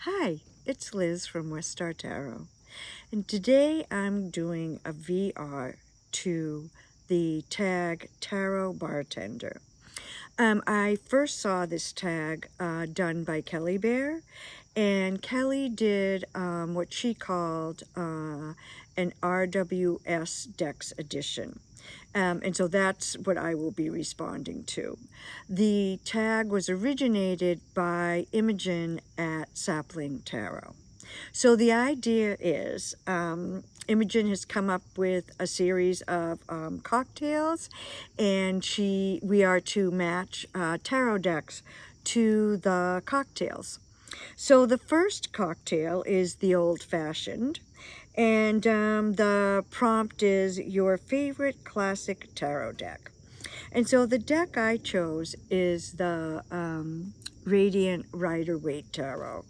Hi, it's Liz from West Star Tarot, and today I'm doing a VR to the tag Tarot Bartender. I first saw this tag done by Kelly Bear, and Kelly did what she called an RWS Dex edition. And so that's what I will be responding to. The tag was originated by Imogen at Sapling Tarot. So the idea is Imogen has come up with a series of cocktails, and we are to match tarot decks to the cocktails. So the first cocktail is the old-fashioned, and the prompt is your favorite classic tarot deck. And so the deck I chose is the Radiant Rider-Waite Tarot.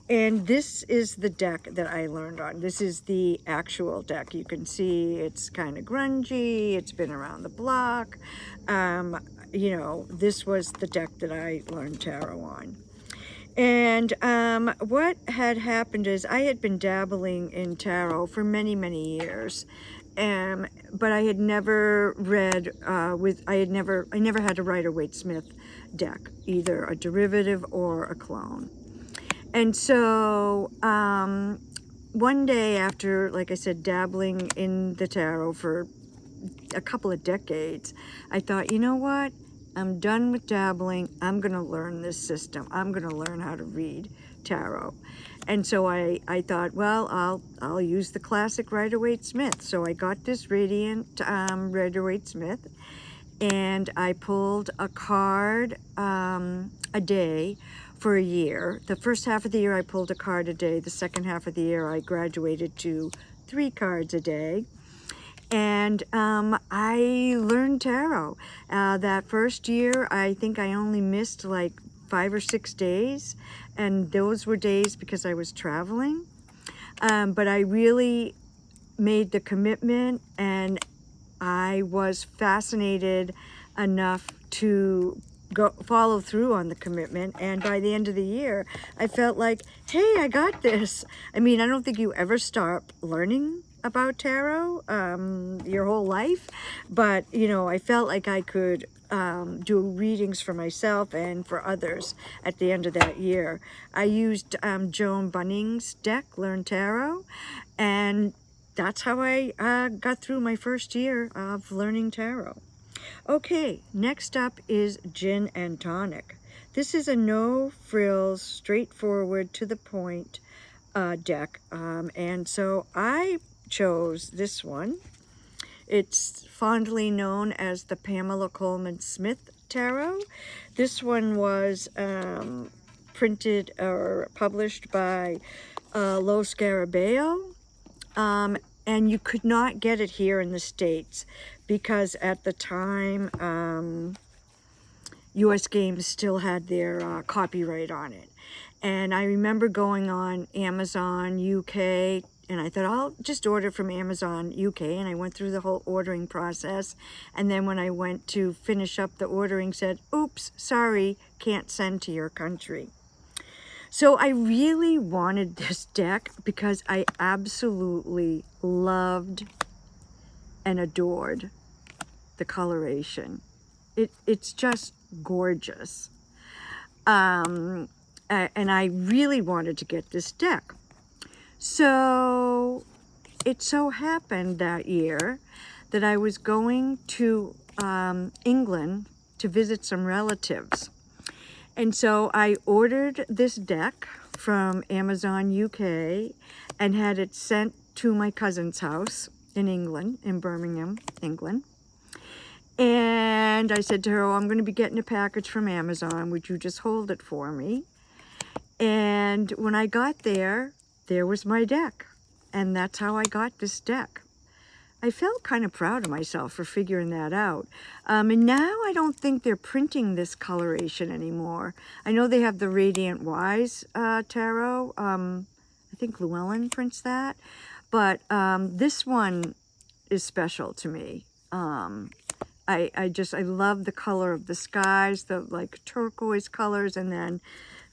And this is the deck that I learned on. This is the actual deck. You can see it's kind of grungy. It's been around the block. This was the deck that I learned tarot on. And what had happened is I had been dabbling in tarot for many, many years. But I had never read I never had a Rider-Waite-Smith deck, either a derivative or a clone. And so one day after, like I said, dabbling in the tarot for a couple of decades, I thought, you know what? I'm done with dabbling. I'm going to learn this system. I'm going to learn how to read tarot. And so I thought, well, I'll use the classic Rider-Waite-Smith. So I got this Radiant Rider-Waite-Smith, and I pulled a card a day for a year. The first half of the year I pulled a card a day. The second half of the year I graduated to 3 cards a day. And I learned tarot. That first year, I think I only missed like 5 or 6 days. And those were days because I was traveling. But I really made the commitment, and I was fascinated enough to follow through on the commitment. And by the end of the year, I felt like, hey, I got this. I mean, I don't think you ever stop learning about tarot your whole life, but I felt like I could do readings for myself and for others at the end of that year. I used Joan Bunning's deck, Learn Tarot, and that's how I got through my first year of learning tarot. Okay, next up is Gin and Tonic. This is a no-frills, straightforward, to the point deck, and so I chose this one. It's fondly known as the Pamela Coleman Smith Tarot. This one was printed or published by Lo Scarabeo, and you could not get it here in the States because at the time US Games still had their copyright on it. And I remember going on Amazon UK, and I thought, I'll just order from Amazon UK, and I went through the whole ordering process. And then when I went to finish up the ordering, said, oops, sorry, can't send to your country. So I really wanted this deck because I absolutely loved and adored the coloration. It's just gorgeous. And I really wanted to get this deck. So it so happened that year that I was going to England to visit some relatives. And so I ordered this deck from Amazon UK and had it sent to my cousin's house in England, in Birmingham, England. And I said to her, oh, I'm going to be getting a package from Amazon. Would you just hold it for me? And when I got there, there was my deck. And that's how I got this deck. I felt kind of proud of myself for figuring that out. And now I don't think they're printing this coloration anymore. I know they have the Radiant Wise Tarot. I think Llewellyn prints that. But this one is special to me. I love the color of the skies, the like turquoise colors, and then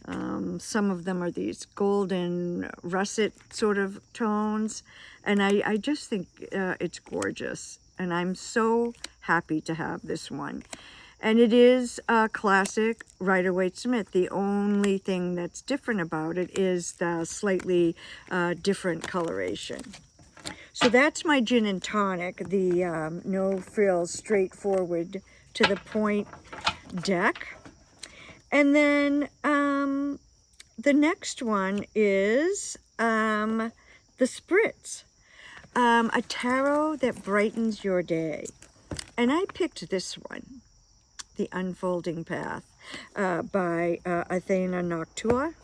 Some of them are these golden russet sort of tones, and I just think it's gorgeous, and I'm so happy to have this one. And it is a classic Rider-Waite-Smith. The only thing that's different about it is the slightly different coloration. So that's my gin and tonic, the no frills, straightforward to the point deck. And then the next one is the Spritz, a tarot that brightens your day. And I picked this one, The Unfolding Path, by Athena Noctua.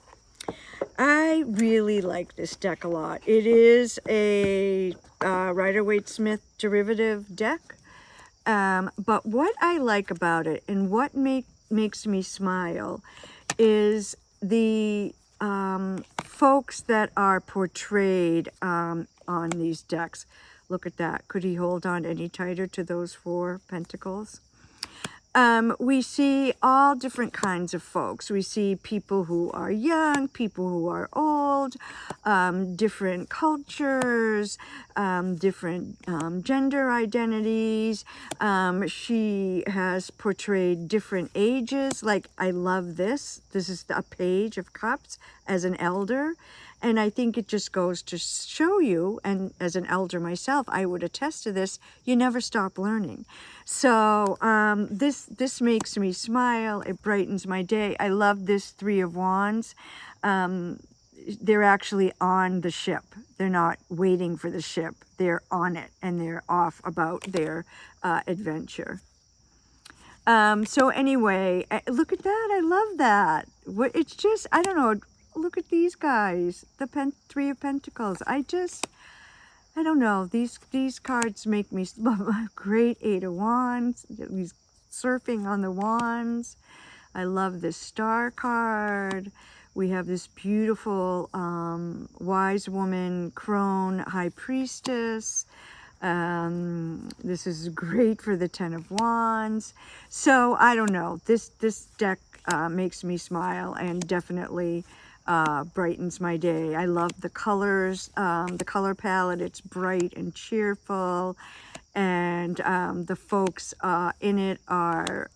I really like this deck a lot. It is a Rider-Waite-Smith derivative deck. But what I like about it and what makes me smile is the folks that are portrayed on these decks. Look at that. Could he hold on any tighter to those 4 pentacles? We see all different kinds of folks. We see people who are young, people who are old, different cultures, different gender identities. She has portrayed different ages. Like, I love this. This is a Page of Cups as an elder. And I think it just goes to show you, and as an elder myself, I would attest to this, you never stop learning. So this makes me smile. It brightens my day. I love this 3 of Wands. They're actually on the ship. They're not waiting for the ship. They're on it, and they're off about their adventure. So anyway, look at that. I love that. It's just, I don't know. Look at these guys, the 3 of Pentacles. I don't know. These cards make me great 8 of Wands. He's surfing on the wands. I love this Star card. We have this beautiful wise woman, crone, high priestess. This is great for the 10 of Wands. So I don't know. This deck makes me smile and definitely brightens my day. I love the colors, the color palette. It's bright and cheerful, and the folks in it are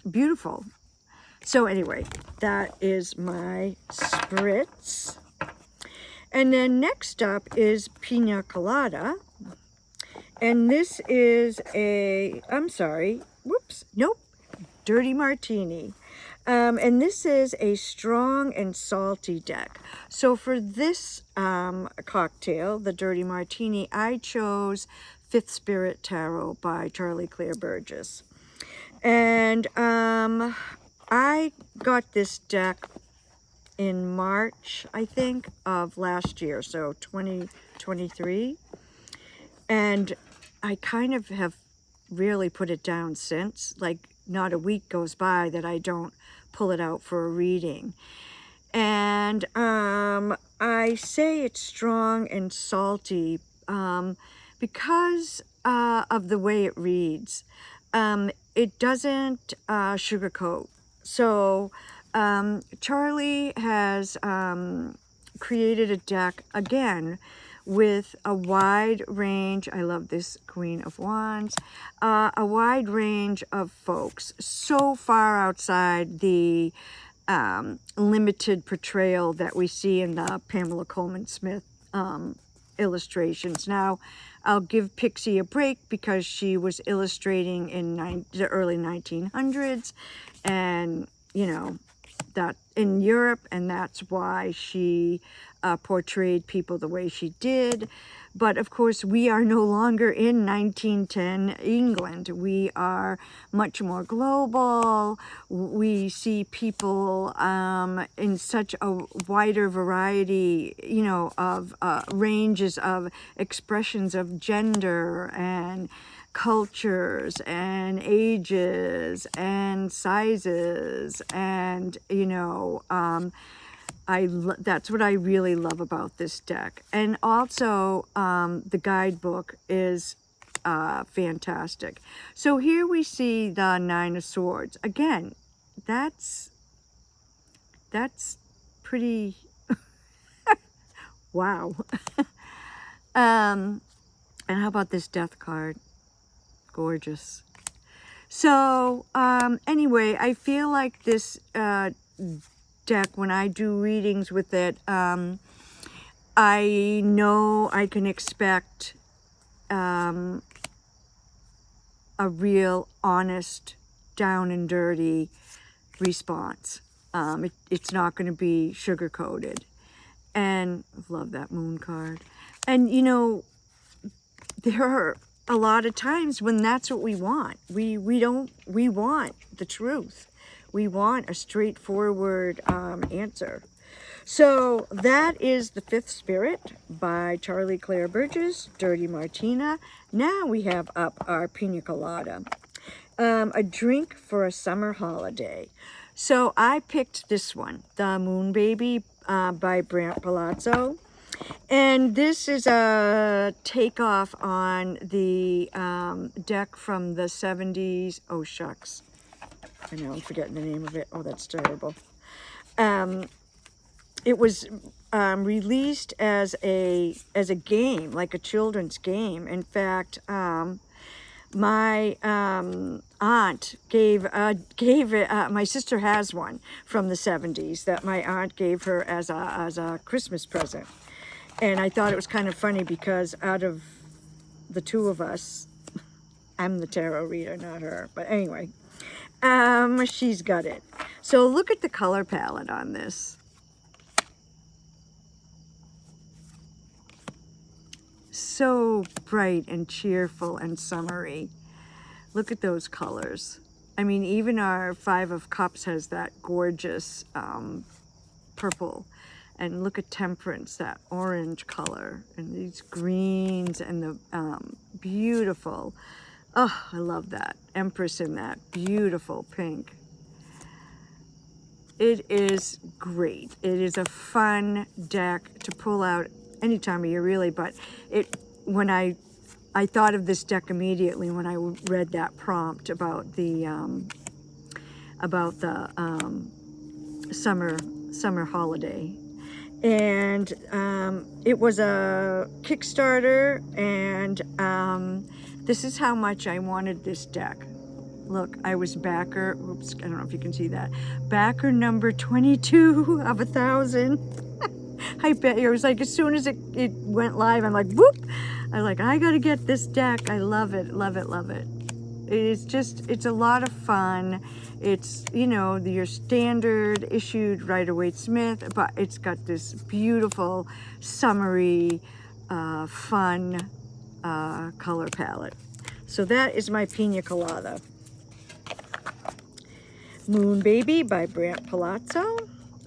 beautiful. So anyway, that is my Spritz. And then next up is Pina Colada, and this is Dirty Martini. And this is a strong and salty deck. So for this cocktail, the Dirty Martini, I chose Fifth Spirit Tarot by Charlie Claire Burgess. And I got this deck in March, I think, of last year, so 2023. And I kind of have really put it down since. Like, not a week goes by that I don't pull it out for a reading. And I say it's strong and salty because of the way it reads. It doesn't sugarcoat. So Charlie has created a deck, again, with a wide range. I love this Queen of Wands. A wide range of folks, so far outside the limited portrayal that we see in the Pamela Coleman Smith illustrations. Now, I'll give Pixie a break because she was illustrating in the early 1900s, and you know, that in Europe, and that's why she portrayed people the way she did. But of course, we are no longer in 1910 England. We are much more global. We see people in such a wider variety, you know, of ranges of expressions of gender and cultures and ages and sizes, and you know, that's what I really love about this deck. And also the guidebook is fantastic. So here we see the Nine of Swords. Again, that's That's pretty, wow. And how about this death card? Gorgeous. So anyway, I feel like this deck, when I do readings with it, I know I can expect a real honest, down and dirty response. It's not going to be sugar-coated. And I love that moon card. And you know, there are a lot of times when that's what we want. We want the truth. We want a straightforward answer. So that is The Fifth Spirit by Charlie Claire Burgess, Dirty Martina. Now we have up our Pina Colada. A drink for a summer holiday. So I picked this one, The Moon Baby by Brant Palazzo. And this is a takeoff on the deck from the 70s. Oh, shucks. I know, I'm forgetting the name of it. Oh, that's terrible. It was released as a game, like a children's game. In fact, my aunt gave it. My sister has one from the 70s that my aunt gave her as a Christmas present, and I thought it was kind of funny because out of the two of us, I'm the tarot reader, not her. But anyway, she's got it. So look at the color palette on this. So bright and cheerful and summery. Look at those colors. I mean, even our Five of Cups has that gorgeous purple. And look at Temperance, that orange color. And these greens and the beautiful, oh, I love that. Empress in that beautiful pink. It is great. It is a fun deck to pull out any time of year, really, but when I thought of this deck immediately when I read that prompt about the summer holiday. And it was a Kickstarter, and this is how much I wanted this deck. Look, I was backer, oops, I don't know if you can see that, backer number 22 of 1,000. I bet it was like as soon as it went live, I'm like, whoop! I'm like, I gotta get this deck. I love it, love it, love it. It's a lot of fun. It's, you know, your standard issued Rider-Waite-Smith, but it's got this beautiful, summery, fun color palette. So that is my Pina Colada. Moon Baby by Brant Palazzo.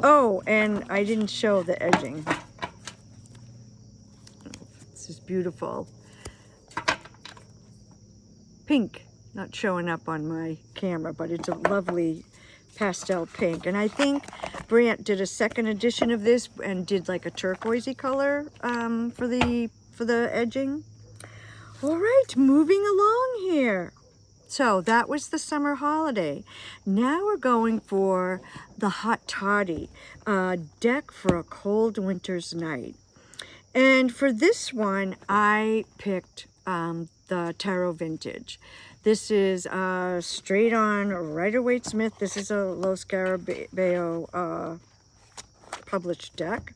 Oh, and I didn't show the edging. This is beautiful. Pink, not showing up on my camera, but it's a lovely pastel pink. And I think Brant did a second edition of this and did like a turquoisey color for the edging. All right, moving along here. So that was the summer holiday. Now we're going for the hot toddy, deck for a cold winter's night. And for this one, I picked the Tarot Vintage. This is straight on Rider-Waite-Smith. This is a Los Scarabeo published deck.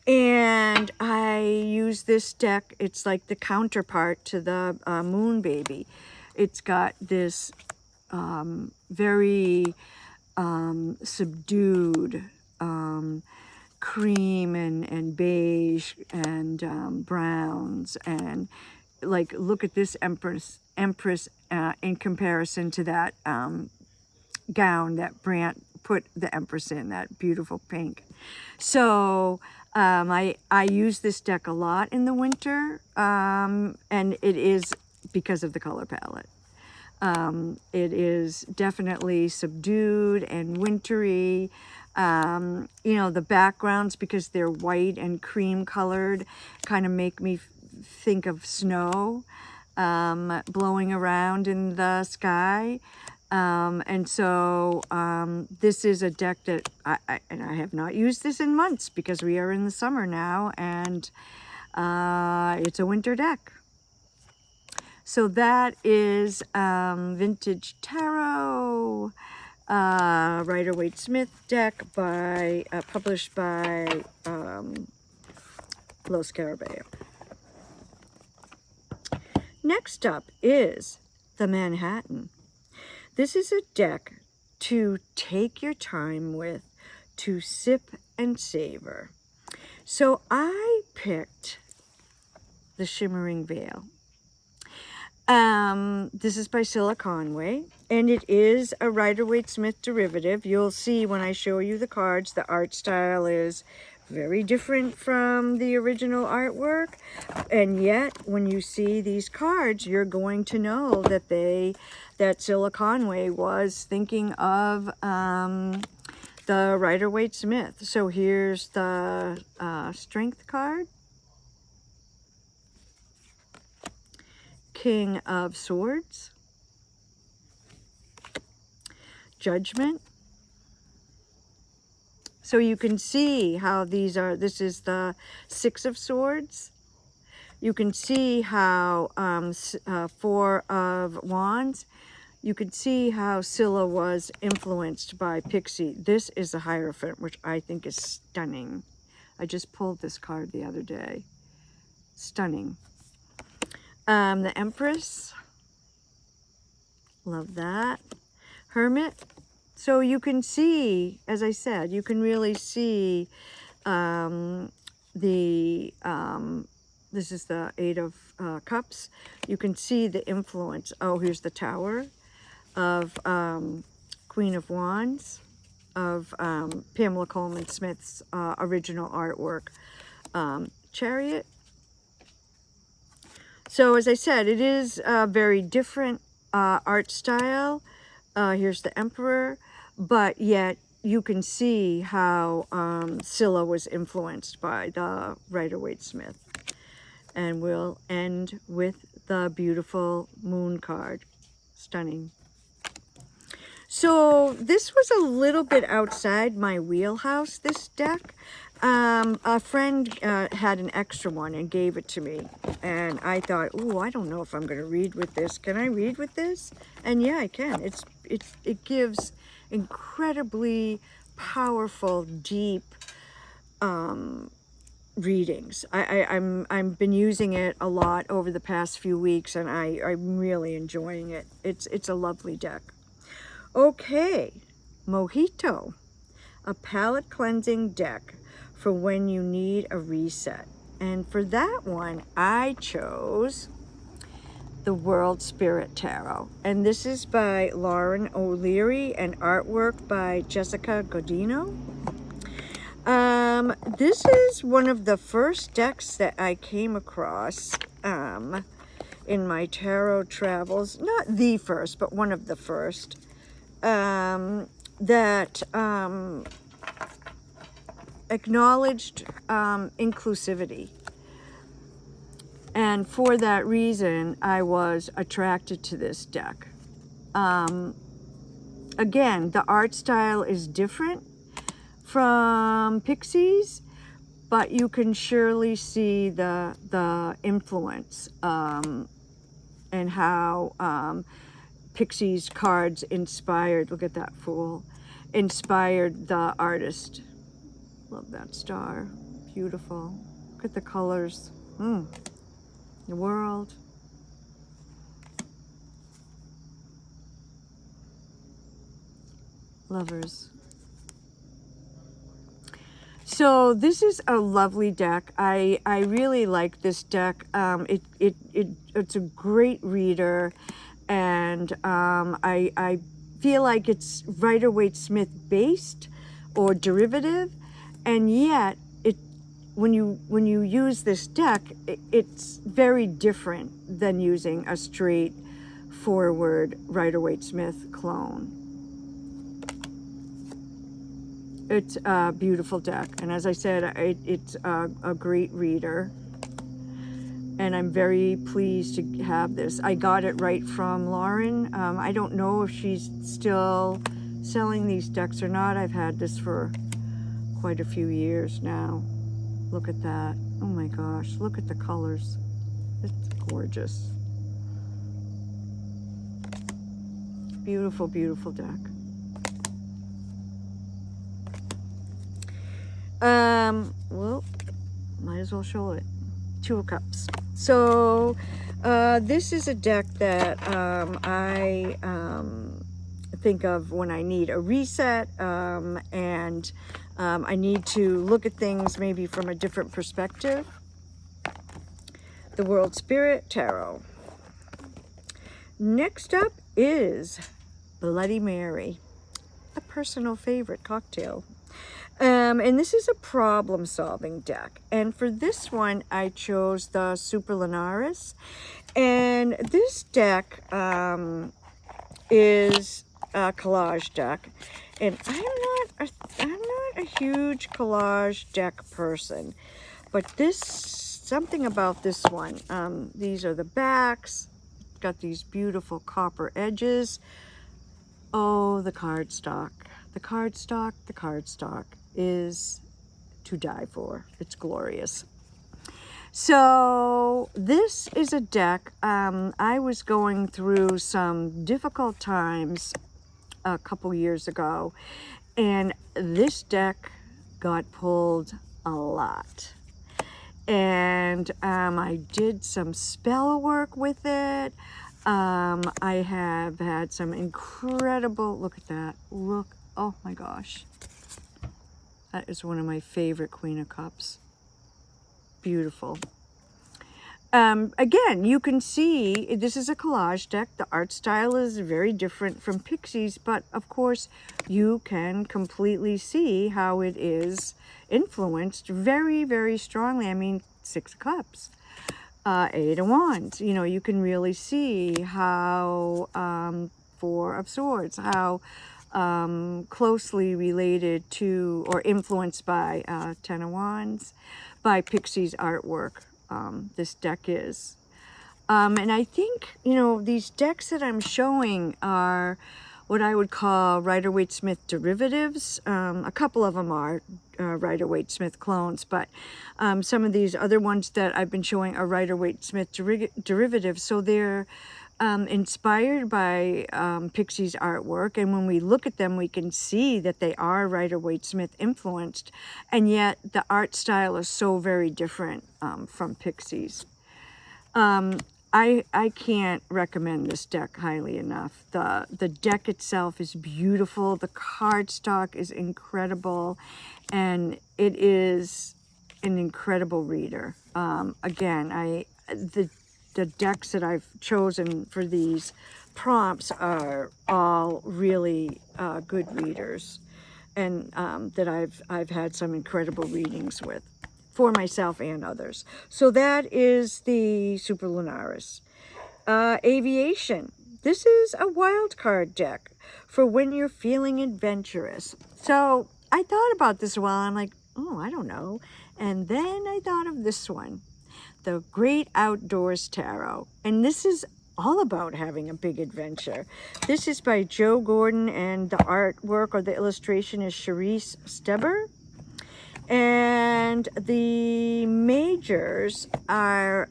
And I use this deck, it's like the counterpart to the Moon Baby. It's got this very subdued cream and beige and browns, and like look at this Empress in comparison to that gown that Brant put the Empress in, that beautiful pink. So I use this deck a lot in the winter, and it is because of the color palette. It is definitely subdued and wintry. You know, the backgrounds, because they're white and cream colored, kind of make me think of snow blowing around in the sky. And so this is a deck that I have not used this in months because we are in the summer now, and it's a winter deck. So that is Vintage Tarot, Rider-Waite-Smith deck by published by Los Carabeo. Next up is the Manhattan. This is a deck to take your time with, to sip and savor. So I picked the Shimmering Veil. This is by Cilla Conway, and it is a Rider-Waite-Smith derivative. You'll see when I show you the cards, the art style is very different from the original artwork, and yet when you see these cards, you're going to know that Cilla Conway was thinking of the Rider-Waite-Smith. So here's the Strength card, King of Swords, Judgment. So you can see how these are, this is the Six of Swords. You can see how Four of Wands. You can see how Cilla was influenced by Pixie. This is the Hierophant, which I think is stunning. I just pulled this card the other day. Stunning. The Empress. Love that. Hermit. So you can see, as I said, you can really see this is the Eight of Cups. You can see the influence. Oh, here's the Tower of Queen of Wands, of Pamela Coleman Smith's original artwork. Chariot. So as I said, it is a very different art style. Here's the Emperor, but yet you can see how Cilla was influenced by the Rider-Waite-Smith. And we'll end with the beautiful Moon card. Stunning. So this was a little bit outside my wheelhouse, this deck. A friend had an extra one and gave it to me. And I thought, ooh, I don't know if I'm going to read with this. Can I read with this? And yeah, I can. It gives incredibly powerful, deep readings. I've been using it a lot over the past few weeks, and I'm really enjoying it. It's a lovely deck. Okay, Mojito, a palette cleansing deck for when you need a reset. And for that one, I chose the World Spirit Tarot. And this is by Lauren O'Leary and artwork by Jessica Godino. This is one of the first decks that I came across in my tarot travels. Not the first, but one of the first. That acknowledged inclusivity. And for that reason, I was attracted to this deck. Again, the art style is different from Pixie's, but you can surely see the influence and how Pixie's cards inspired, look at that Fool, inspired the artist. Love that star, beautiful. Look at the colors, the world. Lovers. So this is a lovely deck. I really like this deck. It's a great reader. And I feel like it's Rider-Waite-Smith based or derivative, and yet when you use this deck, it's very different than using a straight forward Rider-Waite-Smith clone. It's a beautiful deck, and as I said, it's a great reader. and I'm very pleased to have this. I got it right from Lauren. I don't know if she's still selling these decks or not. I've had this for quite a few years now. Look at that. Oh my gosh, look at the colors. It's gorgeous. Beautiful, beautiful deck. Well, might as well show it. Two of Cups. So, this is a deck that I think of when I need a reset, and I need to look at things maybe from a different perspective. The World Spirit Tarot. Next up is Bloody Mary, a personal favorite cocktail. And this is a problem-solving deck. And for this one, I chose the Super Lunaris. And this deck is a collage deck. And I'm not a huge collage deck person. But something about this one. These are the backs. Got these beautiful copper edges. Oh, the cardstock. The cardstock is to die for. It's glorious. So this is a deck. I was going through some difficult times a couple years ago, and this deck got pulled a lot. And I did some spell work with it. I have had some incredible, look at that, look, oh my gosh. That is one of my favorite Queen of Cups. Beautiful. Again, you can see this is a collage deck. The art style is very different from Pixies, but of course you can completely see how it is influenced very, very strongly. I mean, Six of Cups, Eight of Wands. You know, you can really see how Four of Swords, how closely related to or influenced by Ten of Wands, by Pixies artwork. This deck is. And I think, you know, these decks that I'm showing are what I would call Rider-Waite-Smith derivatives. A couple of them are Rider-Waite-Smith clones, but some of these other ones that I've been showing are Rider-Waite-Smith derivatives. So they're inspired by Pixies artwork, and when we look at them we can see that they are Rider-Waite-Smith influenced, and yet the art style is so very different from Pixies. I can't recommend this deck highly enough. The deck itself is beautiful, the cardstock is incredible, and it is an incredible reader. Again, the decks that I've chosen for these prompts are all really good readers, and that I've had some incredible readings with, for myself and others. So that is the Super Lunaris. Aviation. This is a wild card deck for when you're feeling adventurous. So I thought about this a while. I'm like, oh, I don't know. And then I thought of this one, the Great Outdoors Tarot. And this is all about having a big adventure. This is by Joe Gordon, and the artwork or the illustration is Charisse Steber. And the majors are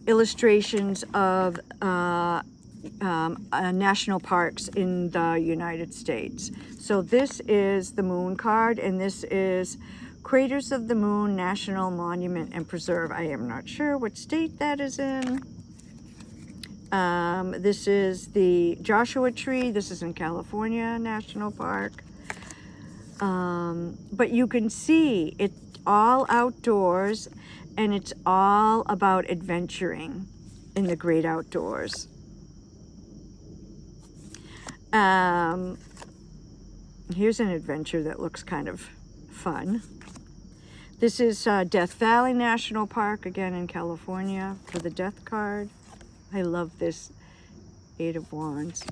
illustrations of national parks in the United States. So this is the Moon card, and this is Craters of the Moon National Monument and Preserve. I am not sure what state that is in. This is the Joshua Tree. This is in California National Park. But you can see it's all outdoors, and it's all about adventuring in the great outdoors. Here's an adventure that looks kind of fun. This is Death Valley National Park, again in California, for the Death card. I love this Eight of Wands.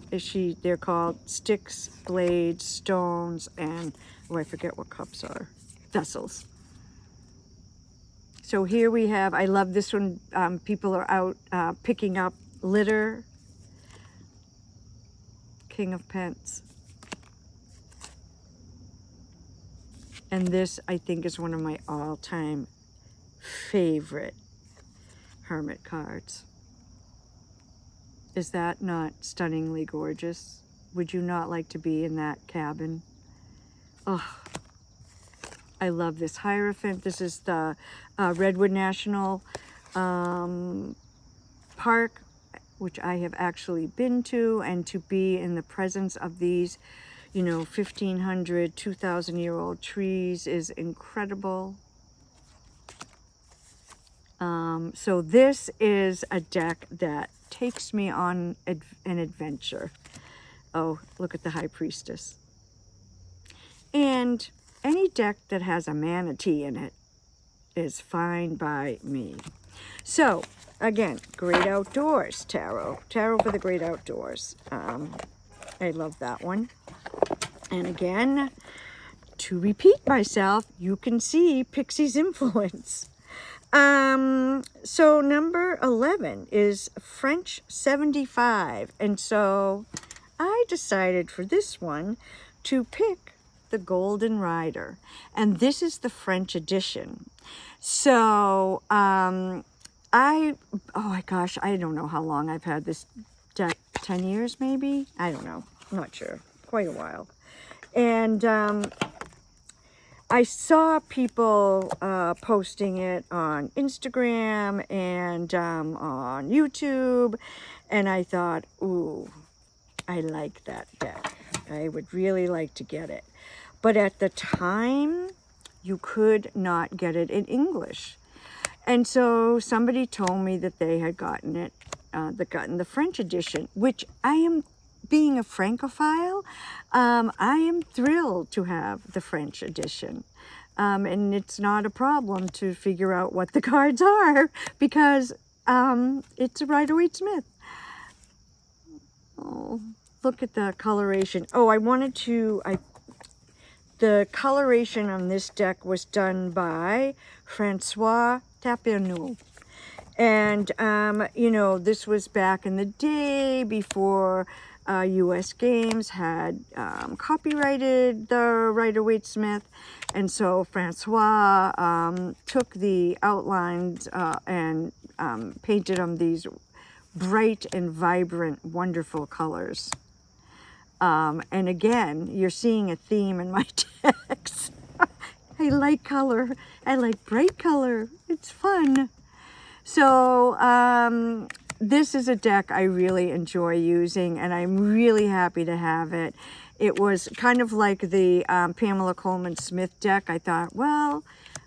They're called sticks, blades, stones, and, oh, I forget what cups are. Vessels. So here we have, I love this one, people are out picking up litter. King of Pence. And this, I think, is one of my all-time favorite Hermit cards. Is that not stunningly gorgeous? Would you not like to be in that cabin? Oh, I love this Hierophant. This is the Redwood National Park, which I have actually been to, and to be in the presence of these, you know, 1,500, 2,000-year-old trees is incredible. So this is a deck that takes me on an adventure. Oh, look at the High Priestess. And any deck that has a manatee in it is fine by me. So, again, Great Outdoors Tarot. Tarot for the Great Outdoors. I love that one. And again, to repeat myself, you can see Pixie's influence. So number 11 is French 75. And so I decided for this one to pick the Golden Rider. And this is the French edition. So, oh my gosh, I don't know how long I've had this deck, 10 years maybe? I don't know, I'm not sure, quite a while. And I saw people posting it on Instagram and on YouTube, and I thought, ooh, I like that deck. I would really like to get it. But at the time, you could not get it in English. And so somebody told me that they had gotten it, gotten the French edition, which I am, being a Francophile, I am thrilled to have the French edition. And it's not a problem to figure out what the cards are, because it's a Rider-Waite-Smith. Oh, look at the coloration. Oh, the coloration on this deck was done by Francois Taperneau. And, you know, this was back in the day before U.S. Games had copyrighted the Rider-Waite-Smith. And so Francois took the outlines and painted them these bright and vibrant, wonderful colors. And again, you're seeing a theme in my decks. I like color. I like bright color. It's fun. So this is a deck I really enjoy using, and I'm really happy to have it. It was kind of like the Pamela Coleman Smith deck. I thought, well,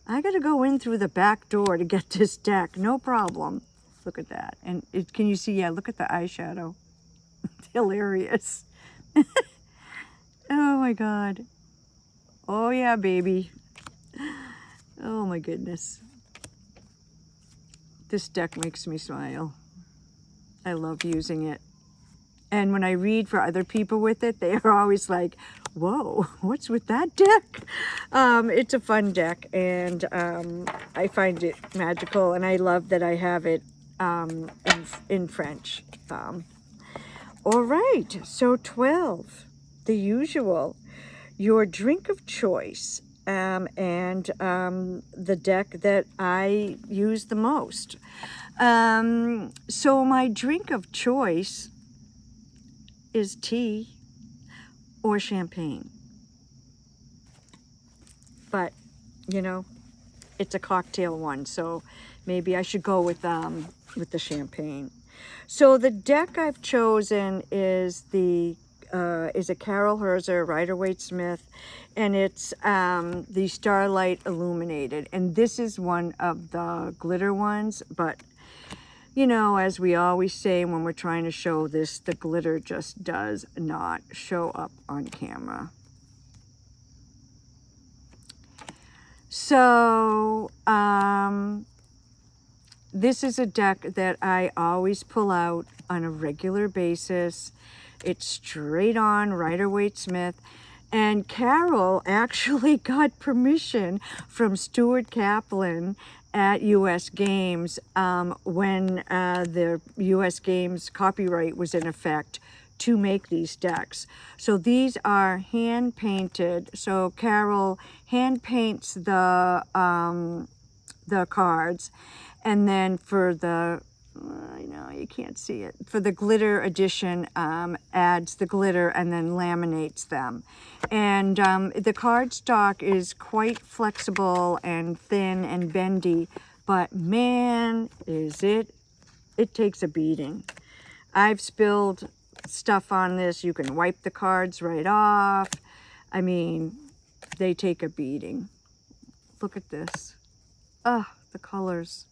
I got to go in through the back door to get this deck. No problem. Look at that. And can you see? Yeah, look at the eyeshadow. It's hilarious. Oh my God. Oh yeah, baby. Oh my goodness. This deck makes me smile. I love using it. And when I read for other people with it, they are always like, whoa, what's with that deck? It's a fun deck, and I find it magical, and I love that I have it in French. All right, so 12, the usual, your drink of choice, and the deck that I use the most. So my drink of choice is tea or champagne. But, you know, it's a cocktail one, so maybe I should go with the champagne. So the deck I've chosen is a Carol Herzer Rider-Waite-Smith, and it's the Starlight Illuminated. And this is one of the glitter ones, but you know, as we always say when we're trying to show this, the glitter just does not show up on camera. So this is a deck that I always pull out on a regular basis. It's straight on Rider-Waite-Smith. And Carol actually got permission from Stuart Kaplan at US Games when the US Games copyright was in effect to make these decks. So these are hand painted. So Carol hand paints the cards, and then for the I know you can't see it, for the glitter edition, adds the glitter and then laminates them. And the cardstock is quite flexible and thin and bendy, but man, it takes a beating. I've spilled stuff on this. You can wipe the cards right off. I mean, they take a beating. Look at this. Oh, the colors.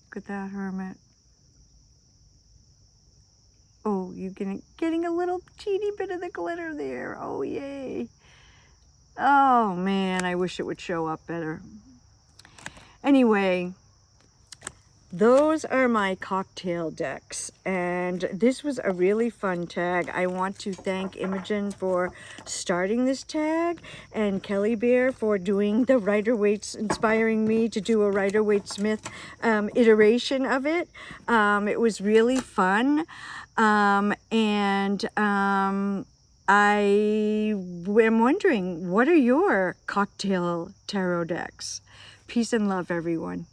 Look at that, Hermit. Oh, you're getting a little teeny bit of the glitter there. Oh, yay. Oh, man, I wish it would show up better. Anyway, those are my cocktail decks, and this was a really fun tag. I want to thank Imogen for starting this tag, and Kelly Bear for doing the Rider-Waite, inspiring me to do a Rider-Waite-Smith iteration of it. It was really fun, and I am wondering, what are your cocktail tarot decks? Peace and love, everyone.